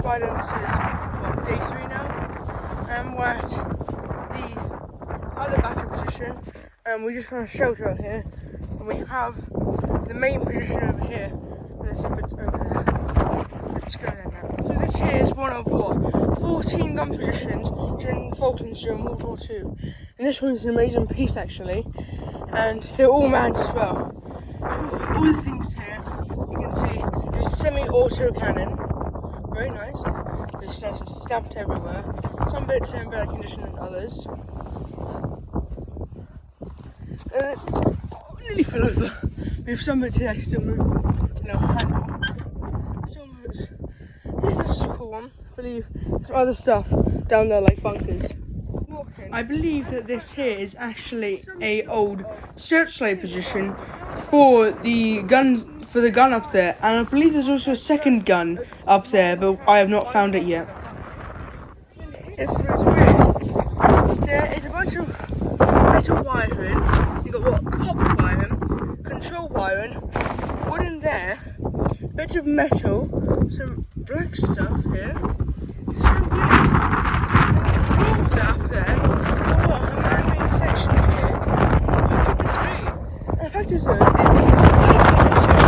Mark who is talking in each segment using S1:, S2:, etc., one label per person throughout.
S1: Friday, this is what, day 3 now. We're at the other battery position. We just found a shelter out here, and we have the main position over here. There's a bit over there. Let's go there now. So this here is one of what, 14 gun positions during the Falklands during World War II. And this one's an amazing piece actually, and they're all manned as well. All the things here, you can see there's semi-auto cannon, very nice. There's nice and stamped everywhere. Some bits are in better condition than others. Nearly fell over. We have some bits here that still move, handle. Some bits. This is a cool one. I believe some other stuff down there like bunkers. I believe that this here is actually a old searchlight position for the gun up there, and I believe there's also a second gun up there, but I have not found it yet. It's weird. There is a bunch of metal wiring. You got what, copper wiring, control wiring, wood in there, bits of metal, some black stuff here. It's so weird. There's more of that up there. Oh, a man-made section here. How could this be? And the fact is that it's a section.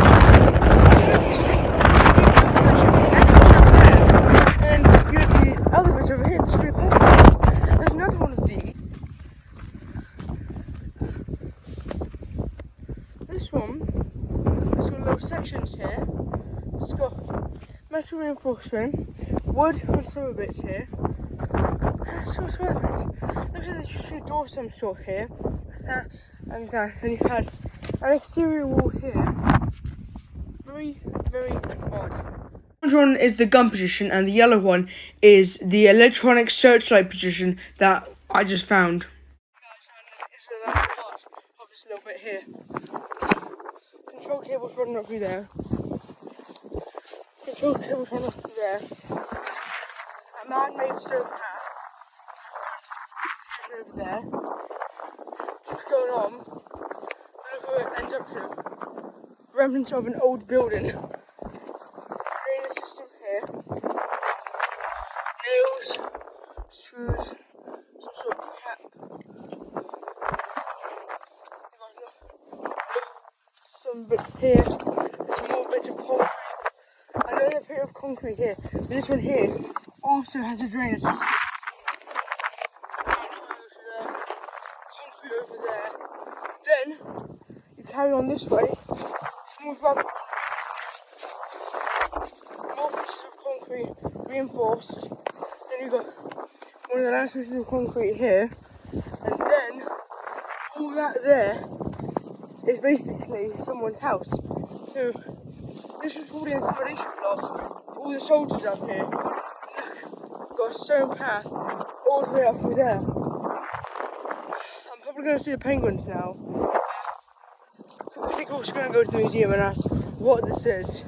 S1: And you have the other bits over here, the screw pockets. There's another one of these. This one, it's got little sections here. It's got metal reinforcement, wood on some of the bits here. It's got some other bits. Looks like there used to be a door of some sort here, with that and that, and you had an exterior wall here. Very, very odd. The orange one is the gun position, and the yellow one is the electronic searchlight position that I just found. This is the last part of this little bit here. Control cables running up through there. Control cables running up through there. A man-made stone path over there. Keeps going on. Look where it ends up to. Remnants of an old building. Drainage system here. Nails, screws, some sort of cap. Some bits here. There's some more bits of concrete. Another bit of concrete here. But this one here also has a drainage system. Concrete over there. Then you carry on this way. More pieces of concrete reinforced. Then you've got one of the last pieces of concrete here. And then all that there is basically someone's house. So this was all the accommodation block for all the soldiers up here. Look, we've got a stone path all the way up through there. I'm probably going to see the penguins now. I think we're just going to go to the museum and ask what this is.